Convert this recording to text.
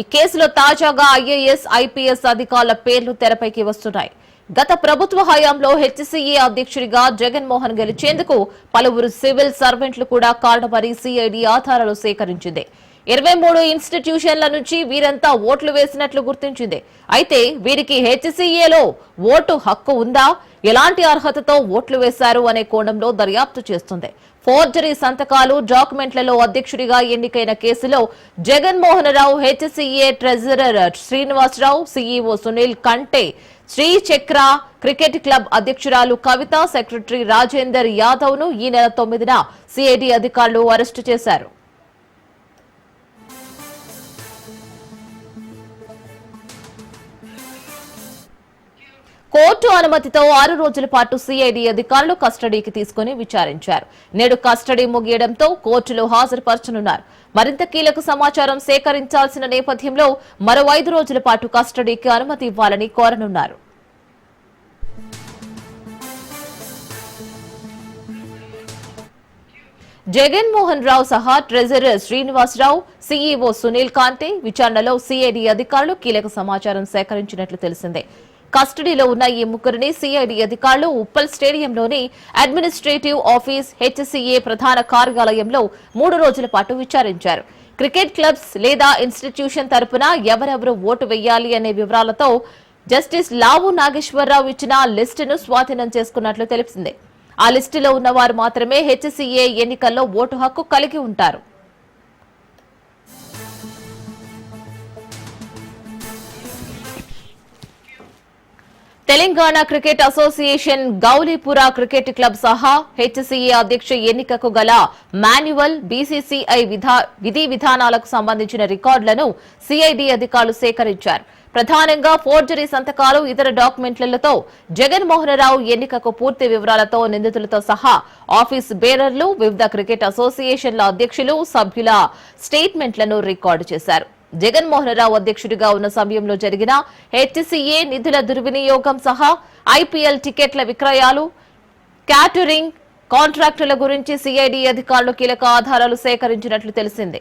ఈ కేసులో తాజాగా ఐఏఎస్, ఐపీఎస్ అధికారుల పేర్లు తెరపైకి వస్తున్నాయి. గత ప్రభుత్వ హయాంలో హెచ్సీఏ అధ్యక్షుడిగా జగన్మోహన్ గెలిచేందుకు పలువురు సివిల్ సర్వెంట్లు కూడా కారణమని సిఐడి ఆధారాలు సేకరించింది. 23 ఇన్స్టిట్యూషన్ల నుంచి వీరంతా ఓట్లు వేసినట్లు గుర్తించింది. అయితే వీరికి హెచ్సీఏలో ఓటు హక్కు ఉందా, ఎలాంటి అర్హతతో ఓట్లు వేశారు అనే కోణంలో దర్యాప్తు చేస్తుంది. ఫోర్జరీ సంతకాలు, డాక్యుమెంట్లలో అధ్యక్షుడిగా ఎన్నికైన కేసులో Jaganmohan Rao, HCA treasurer Srinivasarao, CEO Sunil కంటే, శ్రీ చక్ర క్రికెట్ క్లబ్ అధ్యక్షురాలు కవిత, సెక్రటరీ రాజేందర్ యాదవ్ ను ఈ నెల 9న సిఐడి అధికారులు అరెస్టు చేశారు. కోర్టు అనుమతితో 6 రోజుల పాటు సిఐడి అధికారులు కస్టడీకి తీసుకుని విచారించారు. నేడు కస్టడీ ముగియడంతో కోర్టులో హాజరుపరచనున్నారు. మరింత కీలక సమాచారం సేకరించాల్సిన నేపథ్యంలో మరో 5 రోజుల పాటు కస్టడీకి అనుమతి ఇవ్వాలని కోరనున్నారు. జగన్మోహన్ రావు సహా ట్రెజరర్ శ్రీనివాసరావు, సీఈఓ సునీల్ కాంటే విచారణలో సిఐడి అధికారులు కీలక సమాచారం సేకరించినట్లు తెలిసిందే. కస్టడీలో ఉన్న ఈ ముగ్గురిని సిఐడి అధికారులు ఉప్పల్ స్టేడియంలోని అడ్మినిస్ట్రేటివ్ ఆఫీస్, హెచ్సీఏ ప్రధాన కార్యాలయంలో 3 రోజుల పాటు విచారించారు. క్రికెట్ క్లబ్స్ లేదా ఇన్స్టిట్యూషన్ తరపున ఎవరెవరు ఓటు వేయాలి అనే వివరాలతో జస్టిస్ లావు నాగేశ్వరరావు ఇచ్చిన లిస్టును స్వాధీనం చేసుకున్నట్లు తెలిసింది. ఆ లిస్టులో ఉన్నవారు మాత్రమే హెచ్సీఏ ఎన్నికల్లో ఓటు హక్కు కలిగి ఉంటారు. Telangana cricket association Gowlipura cricket club సహా హెచ్సీఏ అధ్యక్ష ఎన్నికకు గల మాన్యువల్, బీసీసీఐ విధి విధానాలకు సంబంధించిన రికార్డులను సిఐడి అధికారులు సేకరించారు. ప్రధానంగా ఫోర్జరీ సంతకాలు, ఇతర డాక్యుమెంట్లతో జగన్మోహన్ రావు ఎన్నికకు పూర్తి వివరాలతో నిందితులతో సహా ఆఫీస్ బేరర్లు, వివిధ క్రికెట్ అసోసియేషన్ల అధ్యక్షులు, సభ్యుల స్టేట్మెంట్లను రికార్డు చేశారు. జగన్మోహన్ రావు అధ్యక్షుడిగా ఉన్న సమయంలో జరిగిన హెచ్సీఏ నిధుల దుర్వినియోగం సహా ఐపీఎల్ టికెట్ల విక్రయాలు, క్యాటరింగ్ కాంట్రాక్టుల గురించి సిఐడి అధికారులు కీలక ఆధారాలు సేకరించినట్లు తెలిసింది.